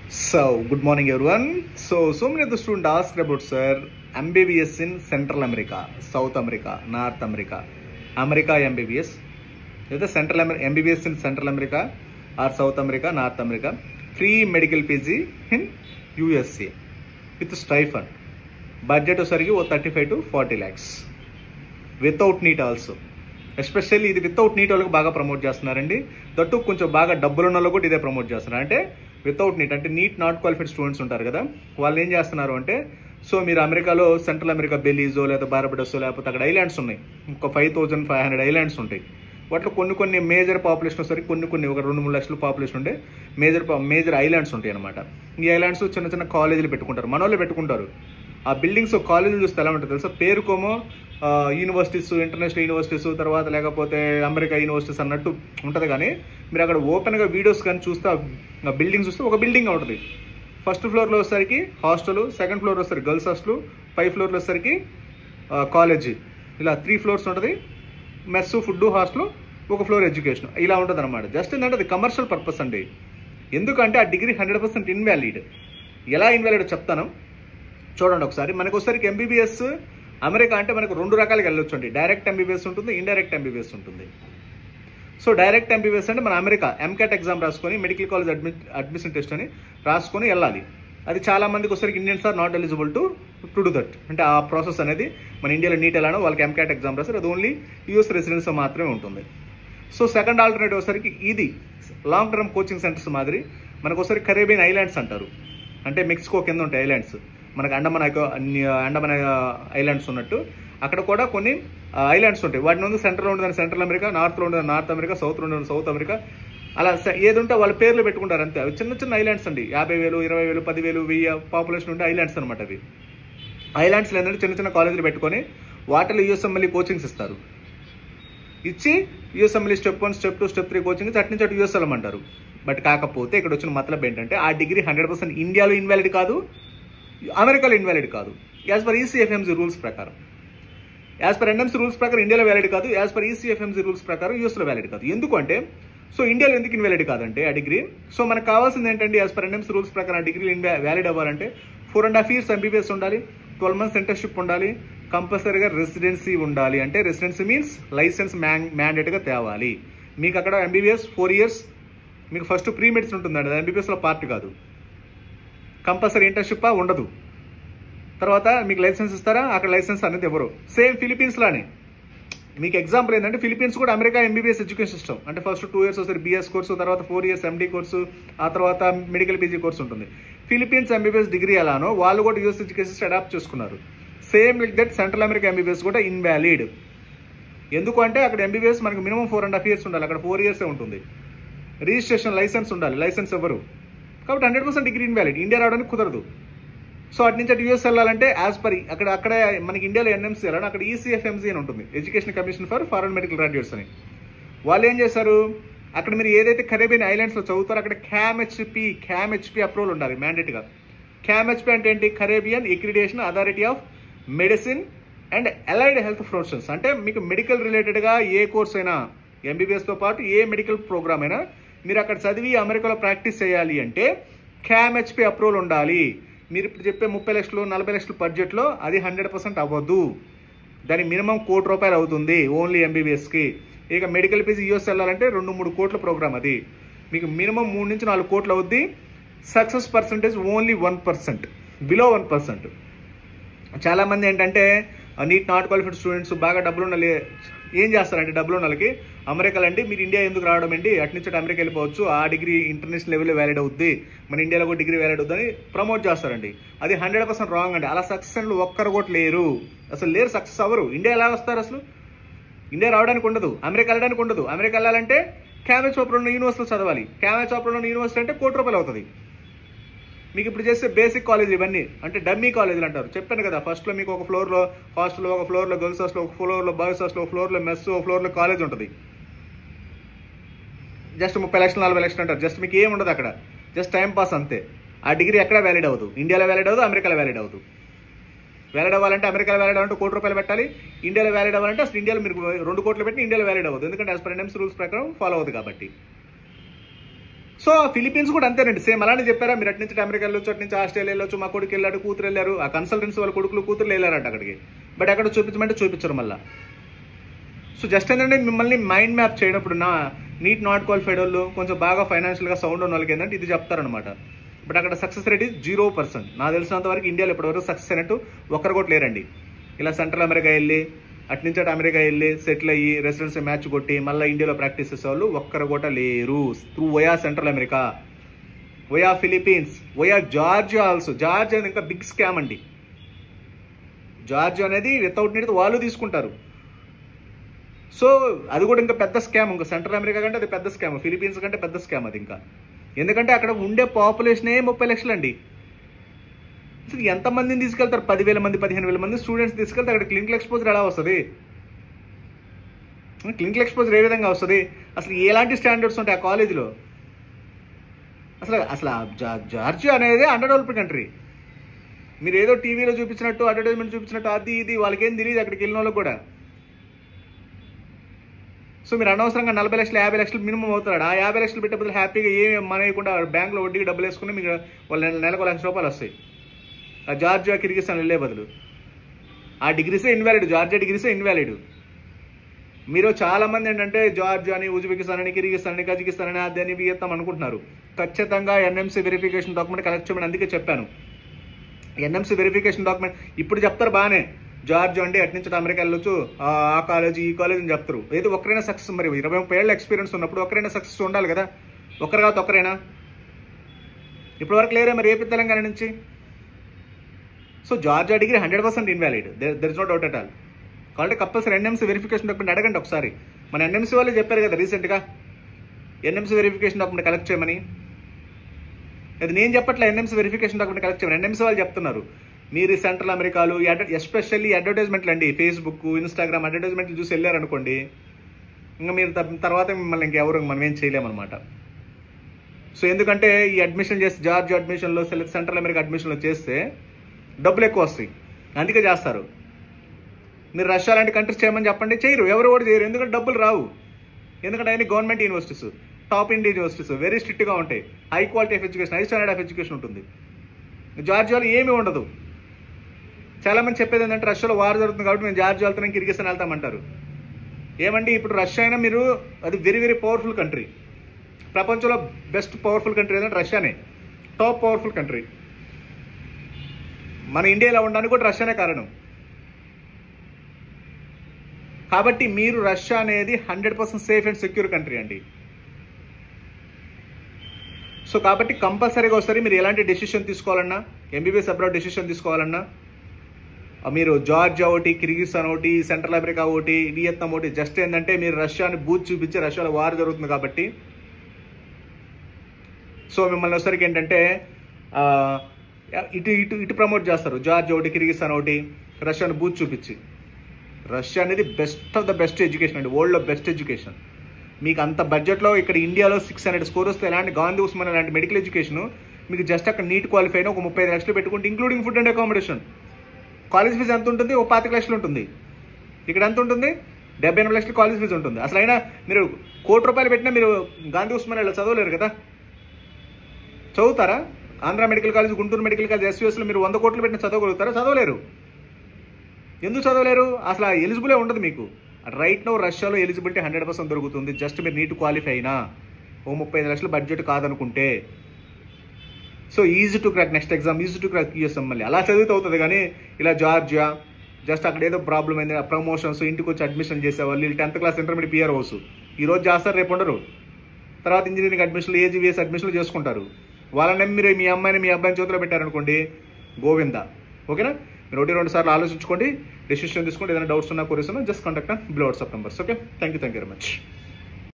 So, good morning everyone. So many of the students asked about, sir, MBBS in Central America, South America, North America, America MBBS. Either MBBS in Central America or South America, North America. Free medical PG in USA with stipend. Budget is 35 to 40 lakhs. Without NEET also. Especially ఇది without neat వాళ్ళకి బాగా promote చేస్తున్నారండి. That కొంచెం బాగా డబ్బులు ఉన్న వాళ్ళు కూడా ఇదే ప్రమోట్ చేస్తున్నారు. అంటే వితౌట్ నీట్ అంటే నీట్ నాట్ క్వాలిఫైడ్ స్టూడెంట్స్ ఉంటారు కదా, వాళ్ళు ఏం చేస్తున్నారు అంటే, సో మీరు అమెరికాలో సెంట్రల్ అమెరికా బెలీజో లేదా బార్బడోసో లేకపోతే అక్కడ ఐలాండ్స్ ఉన్నాయి, ఒక 5500 ఐలాండ్స్ ఉంటాయి. వాటిలో కొన్ని మేజర్ పాపులేషన్ వచ్చేసరికి కొన్ని ఒక 2-3 లక్షల పాపులేషన్ ఉండే మేజర్ ఐలాండ్స్ ఉంటాయి అనమాట. ఈ ఐలాండ్స్ చిన్న కాలేజీలు పెట్టుకుంటారు, మన వాళ్ళు పెట్టుకుంటారు. ఆ బిల్డింగ్స్ కాలేజీలు చూస్తే ఎలా ఉంటుంది తెలుసా, పేరుకోమో యూనివర్సిటీస్, ఇంటర్నేషనల్ యూనివర్సిటీస్, తర్వాత లేకపోతే అమెరికా యూనివర్సిటీస్ అన్నట్టు ఉంటుంది. కానీ మీరు అక్కడ ఓపెన్గా వీడియోస్ కానీ చూస్తే ఆ బిల్డింగ్ చూస్తే ఒక బిల్డింగ్ ఉంటుంది. ఫస్ట్ ఫ్లోర్లో వచ్చేసరికి హాస్టల్, సెకండ్ ఫ్లోర్ వచ్చేసరికి గర్ల్స్ హాస్టల్, 5 ఫ్లోర్లో వచ్చేసరికి కాలేజీ, ఇలా 3 ఫ్లోర్స్ ఉంటుంది. Mess, food, hostel, 1 floor education, ఇలా ఉంటుంది అనమాట. జస్ట్ ఏంటంటే అది కమర్షియల్ పర్పస్ అండి. ఎందుకంటే ఆ డిగ్రీ 100% ఇన్వాలిడ్. ఎలా ఇన్వాలిడ్ చెప్తాను చూడండి ఒకసారి. మనకు వచ్చేసరికి ఎంబీబీఎస్ అమెరికా అంటే మనకు 2 రకాలుగా వెళ్ళొచ్చు అండి. డైరెక్ట్ ఎంబీబీఎస్ ఉంటుంది, ఇండైరెక్ట్ ఎంబీబీఎస్ ఉంటుంది. సో డైరెక్ట్ ఎంబీబీఎస్ అంటే మన అమెరికా ఎంకాట్ ఎగ్జామ్ రాసుకొని మెడికల్ కాలేజ్ అడ్మిషన్ టెస్ట్ అని రాసుకొని వెళ్ళాలి. అది చాలా మందికి వచ్చేసరికి Indians are not eligible to do that. అంటే ఆ ప్రాసెస్ అనేది మన ఇండియాలో నీట్ ఎలానో వాళ్ళకి ఎంకాట్ ఎగ్జామ్ రాస్తారు, అది ఓన్లీ యూఎస్ రెసిడెన్స్ మాత్రమే ఉంటుంది. సో సెకండ్ ఆల్టర్నేటివ్ వచ్చేసరికి ఇది లాంగ్ టర్మ్ కోచింగ్ సెంటర్స్ మాదిరి మనకు వచ్చేసరికి కరేబియన్ ఐలాండ్స్ అంటారు. అంటే మెక్సికో కింద ఉంటాయి ఐలాండ్స్, మనకు అండమాన్ ఐలాండ్స్ ఉన్నట్టు అక్కడ కూడా కొన్ని ఐలాండ్స్ ఉంటాయి. వాటి నుండి సెంట్రల్ ఉండదని సెంట్రల్ అమెరికా, నార్త్లో ఉండదని నార్త్ అమెరికా, సౌత్లో ఉండదని సౌత్ అమెరికా, అలా ఏది ఉంటే వాళ్ళ పేర్లు పెట్టుకుంటారు అంతే. అవి చిన్న ఐలాండ్స్ అండి, 50,000, 20,000, 10,000, 1000 పాపులేషన్ ఉంటే ఐలాండ్స్ అనమాట. అవి ఐలాండ్స్లో ఏంటంటే చిన్న కాలేజీలు పెట్టుకొని వాటిలో యూఎస్ఎంఎల్ఈ కోచింగ్స్ ఇస్తారు. ఇచ్చి USMLE step 1, step 2, step 3 coaching అటు నుంచి అటు యూఎస్ వెళ్ళమంటారు. బట్ కాకపోతే ఇక్కడ వచ్చిన మతలబ్ ఏంటంటే ఆ డిగ్రీ 100% ఇండియాలో ఇన్వాలిడ్ కాదు, అమెరికాలో ఇన్వాలిడ్ కాదు. యాజ్ పర్ ఈసీఎఫ్ఎంజీ రూల్స్ ప్రకారం, యాజ్ పర్ ఎన్ఎంసీ రూల్స్ ప్రకారం ఇండియాలో వ్యాలిడ్ కాదు, యాజ్ పర్ ఈసీఎఫ్ఎంజీ రూల్స్ ప్రకారం యూఎస్లో వ్యాలిడ్ కాదు. ఎందుకంటే సో ఇండియాలో ఎందుకు ఇన్వాలిడ్ కాదంటే ఆ డిగ్రీ, సో మనకు కావాల్సింది ఏంటంటే యాజ్ పర్ ఎన్ఎంసీ రూల్స్ ప్రకారం ఆ డిగ్రీ వ్యాలిడ్ అవ్వాలంటే 4.5 years ఎంబీబీఎస్ ఉండాలి, 12 months ఇంటర్న్షిప్ ఉండాలి, కంపల్సరీగా రెసిడెన్సీ ఉండాలి. అంటే రెసిడెన్సీ మీన్స్ లైసెన్స్ మ్యాండేట్గా తేవాలి. మీకు అక్కడ ఎంబీబీఎస్ 4 years మీకు ఫస్ట్ ప్రీ మెడిసిన్ ఉంటుందండి, అది ఎంబీబీఎస్లో పార్ట్ కాదు. కంపల్సరీ ఇంటర్న్షిప్ ఉండదు. తర్వాత మీకు లైసెన్స్ ఇస్తారా, అక్కడ లైసెన్స్ అనేది ఎవరు. సేమ్ ఫిలిపీన్స్లానే మీకు ఎగ్జాంపుల్ ఏంటంటే ఫిలిపీన్స్ కూడా అమెరికా ఎంబీబీఎస్ ఎడ్యుకేషన్ సిస్టమ్. అంటే ఫస్ట్ 2 years వస్తుంది బీఎస్ కోర్సు, తర్వాత 4 years ఎండీ కోర్సు, ఆ తర్వాత మెడికల్ పీజీ కోర్సు ఉంటుంది. ఫిలిపీన్స్ ఎంబీబీఎస్ డిగ్రీ ఎలానో వాళ్ళు కూడా యూఎస్ ఎడ్యుకేషన్ అడాప్ట్ చేసుకున్నారు. Same like that central America MBBS కూడా ఇన్వాలిడ్. ఎందుకంటే అక్కడ ఎంబీబీఎస్ మనకు మినిమం 4.5 years ఉండాలి, అక్కడ 4 years ఉంటుంది. రిజిస్ట్రేషన్ లైసెన్స్ ఉండాలి, లైసెన్స్ ఎవరు. కాబట్టి 100% డిగ్రీ ఇన్వాలిడ్, ఇండియా రావడానికి కుదరదు. సో అటు నుంచి అటు యూఎస్ వెళ్ళాలంటే యాజ్ పర్ అక్కడే మనకి ఇండియాలో ఎన్ఎంసీ వెళ్ళాలి, అక్కడ ఈసీఎఫ్ఎంజీ అని ఉంటుంది, education commission for foreign medical graduates అని. వాళ్ళు ఏం చేశారు, అక్కడ మీరు ఏదైతే కరేబియన్ ఐలాండ్స్లో చదువుతారో అక్కడ క్యామ్హెచ్పి అప్రూవల్ ఉండాలి మ్యాండేట్గా. క్యామ్హెచ్పి అంటే ఏంటి, Caribbean accreditation authority of medicine and allied health professions. అంటే మీకు మెడికల్ రిలేటెడ్గా ఏ కోర్స్ అయినా, ఎంబీబీఎస్తో పాటు ఏ మెడికల్ ప్రోగ్రామ్ అయినా మీరు అక్కడ చదివి అమెరికాలో ప్రాక్టీస్ చేయాలి అంటే క్యామ్హెచ్పి అప్రూవల్ ఉండాలి. మీరు ఇప్పుడు చెప్పే 30 లక్షలు 40 లక్షల బడ్జెట్లో అది 100% అవ్వదు. దాని మినిమం ₹1 కోటి అవుతుంది ఓన్లీ ఎంబీబీఎస్కి. ఇక మెడికల్ పీజీ యూఎస్ వెళ్ళాలంటే 2-3 కోట్ల ప్రోగ్రామ్, అది మీకు మినిమం 3 నుంచి 4 కోట్లు అవుద్ది. Success percentage only 1%, below 1%. చాలామంది ఏంటంటే నీట్ నాట్ క్వాలిఫైడ్ స్టూడెంట్స్ బాగా డబ్బులు ఉన్న ఏం చేస్తారంటే, డబ్బులు ఉన్న వాళ్ళకి అమెరికాలో అండి మీరు ఇండియా ఎందుకు రావడం అండి, అటు నుంచి అమెరికా వెళ్ళిపోవచ్చు, ఆ డిగ్రీ ఇంటర్నేషనల్ లెవెల్లో వ్యాలిడ్ అవుద్ది, మన ఇండియాలో కూడా డిగ్రీ వ్యాలిడ్ అవుద్దని ప్రమోట్ చేస్తారండి. అది 100% రాంగ్ అండి. అలా సక్సెస్ అని ఒక్కరు కూడా లేరు, అసలు లేరు, సక్సెస్ అవ్వరు. ఇండియా ఎలా వస్తారు అసలు, ఇండియా రావడానికి ఉండదు, అమెరికా వెళ్ళడానికి ఉండదు. అమెరికా వెళ్ళాలంటే క్యామెచ్ ఆపర్లో ఉన్న యూనివర్సిటీలో చదవాలి. క్యామెచ్ ఆపర్లో ఉన్న యూనివర్సిటీ అంటే ₹1 కోటి అవుతుంది. మీకు ఇప్పుడు చేసే బేసిక్ కాలేజ్ ఇవన్నీ అంటే డమ్మీ కాలేజీలు అంటారు. చెప్పాను కదా, ఫస్ట్లో మీకు 1 ఫ్లోర్లో హాస్టల్, 1 ఫ్లోర్లో గర్ల్స్ హాస్టల్, 1 ఫ్లోర్లో బాయ్స్ హాస్టల్, 1 ఫ్లోర్లో మెస్, 1 ఫ్లోర్లో కాలేజ్ ఉంటుంది. జస్ట్ 30 లక్షలు 40 లక్షలు అంటారు. జస్ట్ మీకు ఏమి ఉండదు అక్కడ, జస్ట్ టైం పాస్ అంతే. ఆ డిగ్రీ ఎక్కడ వ్యాలిడ్ అవ్వదు, ఇండియాలో వ్యాలిడ్ అవ్వదు, అమెరికాలో వ్యాలిడ్ అవ్వదు. వ్యాలిడ్ అవ్వాలంటే అమెరికాలో వ్యాలిడ్ అవ్వాలంటే ₹1 కోటి పెట్టాలి, ఇండియాలో వ్యాలిడ్ అవ్వాలంటే అసలు ఇండియాలో మీరు 2 కోట్లు పెట్టి ఇండియాలో వ్యాలిడ్ అవ్వదు. ఎందుకంటే యాజ్ పర్ ఎన్ఎంసీ రూల్స్ ప్రకారం ఫాలో అవుతుంది కాబట్టి. సో ఫిలిపీన్స్ కూడా అంతేనండి, సేమ్ అలానే చెప్పారా, మీరు అటు నుంచి అమెరికా వెళ్ళొచ్చు, అటు నుంచి ఆస్ట్రేలియా వెళ్ళొచ్చు, మా కొడుకు వెళ్ళాడు, కూతురు వెళ్ళారు, ఆ కన్సల్టెన్సీ వాళ్ళ కొడుకులు కూతురు వెళ్ళారంట అక్కడికి, బట్ అక్కడ చూపించమంటే చూపించరు మళ్ళీ. సో జస్ట్ ఏంటంటే మిమ్మల్ని మైండ్ మ్యాప్ చేయనప్పుడు నీట్ నాట్ క్వాలిఫైడ్ వాళ్ళు, కొంచెం బాగా ఫైనాన్షియల్గా సౌండ్ ఉన్న వాళ్ళకి ఏంటంటే ఇది చెప్తారనమాట. బట్ అక్కడ సక్సెస్ రేట్ 0%. నాకు తెలిసినంత వరకు ఇండియాలో ఇప్పటివరకు సక్సెస్ అయినట్టు ఒక్కరు కూడా లేరండి. ఇలా సెంట్రల్ అమెరికా వెళ్ళి అటు నుంచి అటు అమెరికా వెళ్ళి సెటిల్ అయ్యి రెసిడెన్సీ మ్యాచ్ కొట్టి మళ్ళీ ఇండియాలో ప్రాక్టీస్ చేసే వాళ్ళు ఒక్కరు కూడా లేరు. Through via central America, via Philippines, via Georgia also. Georgia ఇంకా బిగ్ స్కామ్ అండి. జార్జియా అనేది వితౌట్ నీడ్ వాళ్ళు తీసుకుంటారు. సో అది కూడా ఇంకా పెద్ద స్కామ్. ఇంకా సెంట్రల్ అమెరికా కంటే అది పెద్ద స్కామ్, ఫిలిపీన్స్ కంటే పెద్ద స్కామ్ అది ఇంకా. ఎందుకంటే అక్కడ ఉండే పాపులేషనే 30 లక్షలు అండి. అసలు ఎంతమందిని తీసుకెళ్తారు? 10,000 మంది 15,000 మంది స్టూడెంట్స్ తీసుకెళ్తే అక్కడ క్లినికల్ ఎక్స్పోజర్ ఎలా వస్తుంది? క్లినికల్ ఎక్స్పోజర్ ఏ విధంగా వస్తుంది? అసలు ఎలాంటి స్టాండర్డ్స్ ఉంటాయి ఆ కాలేజీలో? అసలు అసలు జార్జియా అనేది అండర్ డెవలప్డ్ కంట్రీ. మీరు ఏదో టీవీలో చూపించినట్టు, అడ్వర్టైజ్మెంట్ చూపించినట్టు అది ఇది వాళ్ళకేం తెలియదు అక్కడికి వెళ్ళిన వాళ్ళకి కూడా. సో మీరు అనవసరంగా 40 లక్షలు 50 లక్షలు మినిమం అవుతాడు. ఆ 50 లక్షలు పెట్టే బదులు హ్యాపీగా ఏమి మనయకుండా బ్యాంకులో వడ్డీకి డబ్బులు వేసుకుని మీకు వాళ్ళ నెలకు ₹1,00,000 వస్తాయి. ఆ జార్జియా కిర్గిస్తాన్ వెళ్ళే బదులు. ఆ డిగ్రీసే ఇన్వాలిడ్, జార్జియా డిగ్రీసే ఇన్వాలిడ్. మీరు చాలామంది ఏంటంటే జార్జియా అని, ఉజ్బెకిస్తాన్ అని, కిర్గిస్తాన్ అని, కజకిస్తాన్ అని, అది అని వియత్నాం అనుకుంటున్నారు. ఖచ్చితంగా ఎన్ఎంసీ వెరిఫికేషన్ డాక్యుమెంట్ కలెక్ట్ చేయమని అందుకే చెప్పాను. ఎన్ఎంసీ వెరిఫికేషన్ డాక్యుమెంట్ ఇప్పుడు చెప్తారు బాగానే, జార్జియా అండి అటు నుంచి అమెరికా వెళ్ళొచ్చు, ఆ కాలేజీ ఈ కాలేజ్ అని చెప్తారు. ఏదో ఒక్కరైనా సక్సెస్, మరి 20-30 ఏళ్ళ ఎక్స్పీరియన్స్ ఉన్నప్పుడు ఒక్కరైనా సక్సెస్ ఉండాలి కదా. ఒక్కరు కాదు ఒక్కరైనా, ఇప్పటి వరకు లేరే మరి ఏపీ తెలంగాణ నుంచి. So Georgia degree 100% invalid, there is no doubt at all. కాబట్టి కంపల్సరీ ఎన్ఎంసీ వెరిఫికేషన్ డాక్యుమెంట్ అడగండి ఒకసారి. మన ఎన్ఎంసీ వాళ్ళే చెప్పారు కదా రీసెంట్గా ఎన్ఎంసీ వెరిఫికేషన్ డాక్యుమెంట్ కలెక్ట్ చేయమని. అది నేను చెప్పట్లే, ఎన్ఎంసీ వెరిఫికేషన్ డాక్యుమెంట్ కలెక్ట్ చేయమని ఎన్ఎంసీ వాళ్ళు చెప్తున్నారు. మీరు సెంట్రల్ అమెరికాలో ఎస్పెషల్లీ అడ్వర్టైజ్మెంట్లు అండి, ఫేస్బుక్ ఇన్స్టాగ్రామ్ అడ్వర్టైజ్మెంట్లు చూసి వెళ్ళారనుకోండి, ఇంకా మీరు తర్వాత మిమ్మల్ని ఇంకెవరు మనం ఏం చేయలేమన్నమాట. సో ఎందుకంటే ఈ అడ్మిషన్ చేసి జార్జియా అడ్మిషన్లో సెంట్రల్ అమెరికా అడ్మిషన్లో చేస్తే డబ్బులు ఎక్కువ వస్తాయి, అందుకే చేస్తారు. మీరు రష్యా లాంటి కంట్రీస్ చేయమని చెప్పండి, చేయరు, ఎవరు కూడా చేయరు. ఎందుకంటే డబ్బులు రావు. ఎందుకంటే అన్ని government universities, top India universities, very స్ట్రిక్ట్గా ఉంటాయి. High quality of education, high standard of education ఉంటుంది. జార్జియాలో ఏమీ ఉండదు. చాలామంది చెప్పేది ఏంటంటే రష్యాలో వార్ జరుగుతుంది కాబట్టి మేము జార్జియా వెళ్తున్నాం, కిర్గిస్తాన్ వెళ్తామంటారు. ఏమండి ఇప్పుడు రష్యా అయినా మీరు అది వెరీ వెరీ పవర్ఫుల్ కంట్రీ. ప్రపంచంలో బెస్ట్ పవర్ఫుల్ కంట్రీ ఏదంటే రష్యానే, టాప్ పవర్ఫుల్ కంట్రీ. మన ఇండియాలో ఉండడానికి కూడా రష్యానే కారణం. కాబట్టి మీరు రష్యా అనేది 100% సేఫ్ అండ్ సెక్యూర్ కంట్రీ అండి. సో కాబట్టి కంపల్సరీగా ఒకసారి మీరు ఎలాంటి డెసిషన్ తీసుకోవాలన్నా, ఎంబీబీఎస్ అబ్రాడ్ డెసిషన్ తీసుకోవాలన్నా, మీరు జార్జియా ఒకటి, కిర్గిస్తాన్ ఒకటి, సెంట్రల్ అమెరికా ఒకటి, వియత్నాం ఒకటి, జస్ట్ ఏంటంటే మీరు రష్యాని బూత్ చూపించి రష్యాలో వార్ జరుగుతుంది కాబట్టి సో మిమ్మల్ని ఒకసారికి ఏంటంటే ఇటు ఇటు ఇటు ప్రమోట్ చేస్తారు. జార్జియా ఒకటి, కిర్గిస్తాన్ ఒకటి, రష్యాని బూత్ చూపించి. రష్యా అనేది best of the best education అండి, వరల్డ్లో బెస్ట్ ఎడ్యుకేషన్. మీకు అంత బడ్జెట్లో ఇక్కడ ఇండియాలో 600 స్కోర్ వస్తే ఎలాంటి గాంధీ ఉస్మానియా లాంటి మెడికల్ ఎడ్యుకేషన్ మీకు జస్ట్ అక్కడ నీట్ క్వాలిఫై అయినా ఒక 35 లక్షలు పెట్టుకుంటే including food and accommodation. College fees ఎంత ఉంటుంది? ఒక 25 లక్షలు ఉంటుంది. ఇక్కడ ఎంత ఉంటుంది? 78 లక్షలు కాలేజ్ ఫీజు ఉంటుంది. అసలు అయినా మీరు ₹1,00,00,000 పెట్టినా మీరు గాంధీ ఉస్మానియాలో చదవలేరు కదా. చదువుతారా? Andhra medical college, Guntur medical college, ఎస్యూఎస్లో మీరు 100 కోట్లు పెట్టిన చదవగలుగుతారా? చదవలేరు. ఎందుకు చదవలేరు? అసలు ఎలిజిబులే ఉండదు మీకు. రైట్ నో రష్యాలో ఎలిజిబిలిటీ 100% దొరుకుతుంది. జస్ట్ మీరు నీట్ క్వాలిఫై అయినా, ఓ 35 లక్షల బడ్జెట్ కాదనుకుంటే. So easy to crack next exam, easy to crack USM. మళ్ళీ అలా చదివితే అవుతుంది. కానీ ఇలా జార్జియా జస్ట్ అక్కడ ఏదో ప్రాబ్లం అయింది, ప్రమోషన్స్, ఇంటికి వచ్చి అడ్మిషన్ చేసేవాళ్ళు, వీళ్ళు 10th క్లాస్ ఇంటర్మీడియట్ పిఆర్ఓస్ ఈరోజు చేస్తారు, రేపు ఉండరు. తర్వాత ఇంజనీరింగ్ అడ్మిషన్లు, ఏజీవీఎస్ అడ్మిషన్లు చేసుకుంటారు. వాళ్ళని మీరు మీ అమ్మాయిని మీ అబ్బాయిని చేతిలో పెట్టారనుకోండి, గోవిందా. ఓకేనా? మీరు 1-2 సార్లు ఆలోచించుకోండి, డెసిషన్ తీసుకోండి. ఏదైనా డౌట్స్ ఉన్నా, కొరీస్ ఉన్నా just contact below WhatsApp numbers. Okay, thank you very much.